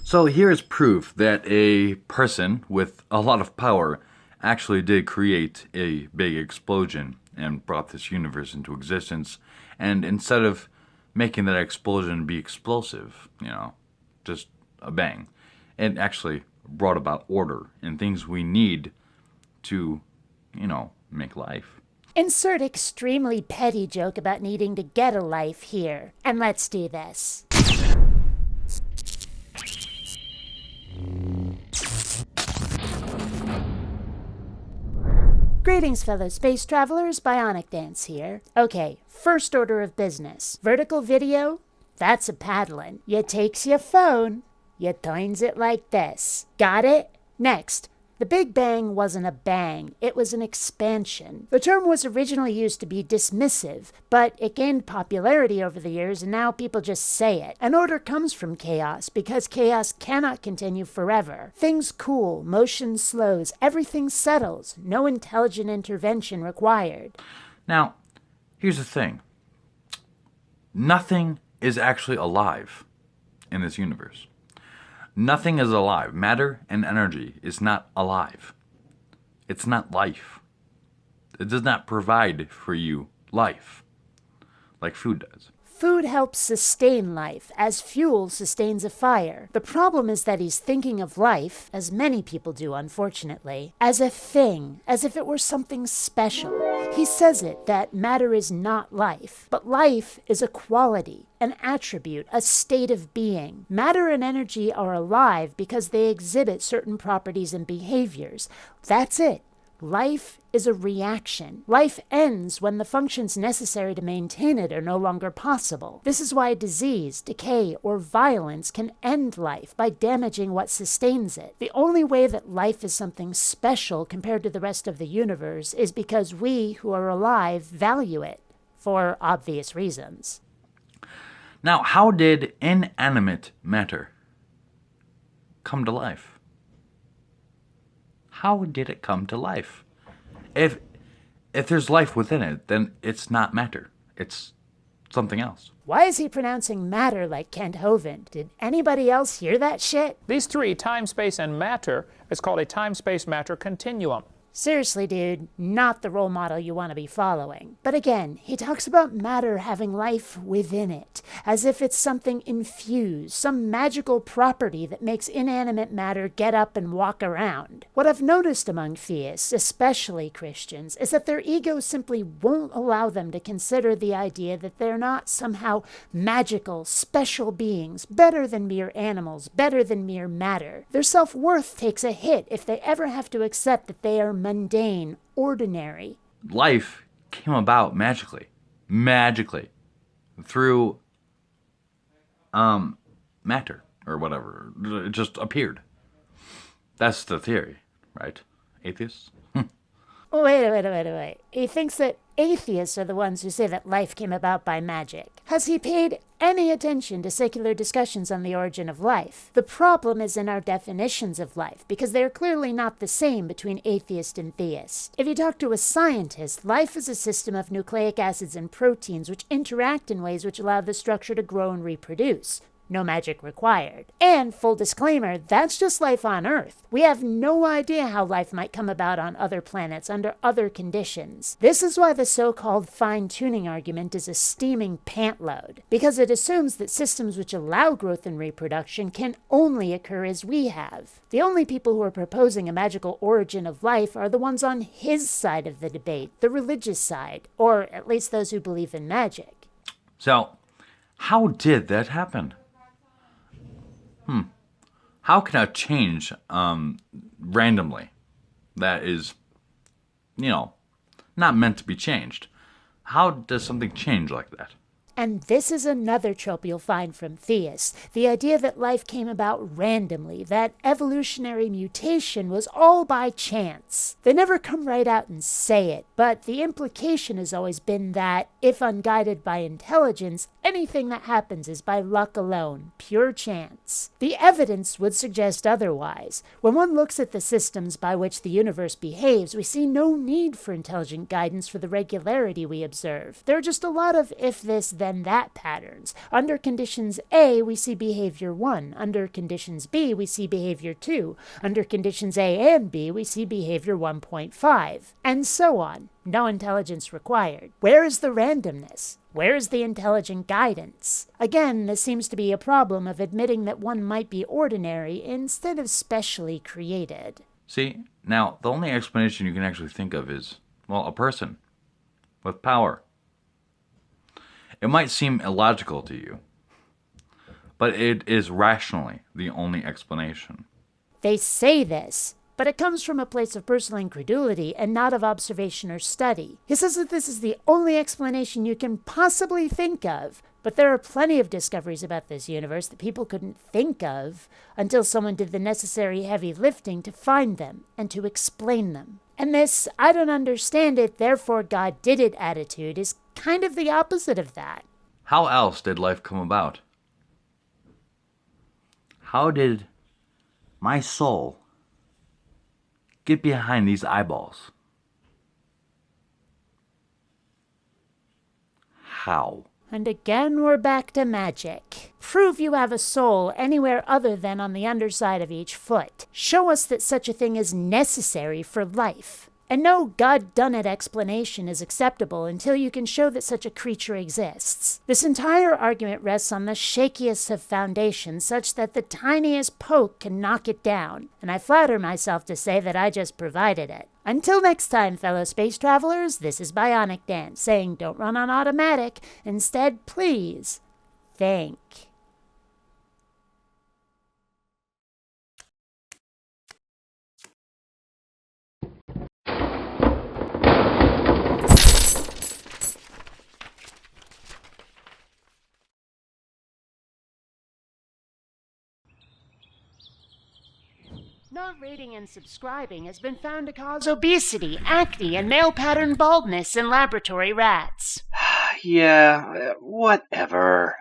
So here's proof that a person with a lot of power actually did create a big explosion and brought this universe into existence. And instead of making that explosion be explosive, just a bang, it actually brought about order and things we need to, make life. Insert extremely petty joke about needing to get a life here. And let's do this. Greetings, fellow space travelers. BionicDance here. Okay, first order of business. Vertical video? That's a paddlin'. You takes your phone, you turns it like this. Got it? Next. The Big Bang wasn't a bang, it was an expansion. The term was originally used to be dismissive, but it gained popularity over the years and now people just say it. An order comes from chaos because chaos cannot continue forever. Things cool, motion slows, everything settles, no intelligent intervention required. Now, here's the thing. Nothing is actually alive in this universe. Nothing is alive. Matter and energy is not alive. It's not life. It does not provide for you life like food does. Food helps sustain life, as fuel sustains a fire. The problem is that he's thinking of life, as many people do unfortunately, as a thing, as if it were something special. He says it, that matter is not life, but life is a quality, an attribute, a state of being. Matter and energy are alive because they exhibit certain properties and behaviors. That's it. Life is a reaction. Life ends when the functions necessary to maintain it are no longer possible. This is why disease, decay, or violence can end life by damaging what sustains it. The only way that life is something special compared to the rest of the universe is because we who are alive value it, for obvious reasons. Now, how did inanimate matter come to life? How did it come to life? If there's life within it, then it's not matter. It's something else. Why is he pronouncing matter like Kent Hovind? Did anybody else hear that shit? These three, time, space, and matter, is called a time-space-matter continuum. Seriously, dude, not the role model you want to be following. But again, he talks about matter having life within it, as if it's something infused, some magical property that makes inanimate matter get up and walk around. What I've noticed among theists, especially Christians, is that their ego simply won't allow them to consider the idea that they're not somehow magical, special beings, better than mere animals, better than mere matter. Their self-worth takes a hit if they ever have to accept that they are mundane, ordinary. Life came about magically, through matter or whatever. It just appeared. That's the theory, right? Atheists? Wait. He thinks that atheists are the ones who say that life came about by magic. Has he paid any attention to secular discussions on the origin of life? The problem is in our definitions of life, because they are clearly not the same between atheist and theist. If you talk to a scientist, life is a system of nucleic acids and proteins which interact in ways which allow the structure to grow and reproduce. No magic required. And, full disclaimer, that's just life on Earth. We have no idea how life might come about on other planets under other conditions. This is why the so-called fine-tuning argument is a steaming pantload, because it assumes that systems which allow growth and reproduction can only occur as we have. The only people who are proposing a magical origin of life are the ones on his side of the debate, the religious side, or at least those who believe in magic. So, how did that happen? How can a change randomly that is, not meant to be changed? How does something change like that? And this is another trope you'll find from theists, the idea that life came about randomly, that evolutionary mutation was all by chance. They never come right out and say it, but the implication has always been that, if unguided by intelligence, anything that happens is by luck alone, pure chance. The evidence would suggest otherwise. When one looks at the systems by which the universe behaves, we see no need for intelligent guidance for the regularity we observe. There are just a lot of if this, then then that patterns. Under conditions A, we see behavior 1. Under conditions B, we see behavior 2. Under conditions A and B, we see behavior 1.5. And so on. No intelligence required. Where is the randomness? Where is the intelligent guidance? Again, this seems to be a problem of admitting that one might be ordinary instead of specially created. See, now, the only explanation you can actually think of is, well, a person with power. It might seem illogical to you, but it is rationally the only explanation. They say this, but it comes from a place of personal incredulity and not of observation or study. He says that this is the only explanation you can possibly think of, but there are plenty of discoveries about this universe that people couldn't think of until someone did the necessary heavy lifting to find them and to explain them. And this "I don't understand it, therefore God did it" attitude is kind of the opposite of that. How else did life come about? How did my soul get behind these eyeballs? How? And again, we're back to magic. Prove you have a soul anywhere other than on the underside of each foot. Show us that such a thing is necessary for life. And no God-done-it explanation is acceptable until you can show that such a creature exists. This entire argument rests on the shakiest of foundations, such that the tiniest poke can knock it down. And I flatter myself to say that I just provided it. Until next time, fellow space travelers, this is BionicDance saying don't run on automatic. Instead, please, think. Not rating and subscribing has been found to cause obesity, acne, and male pattern baldness in laboratory rats. Yeah, whatever.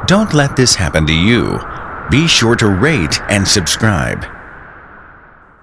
Don't let this happen to you. Be sure to rate and subscribe.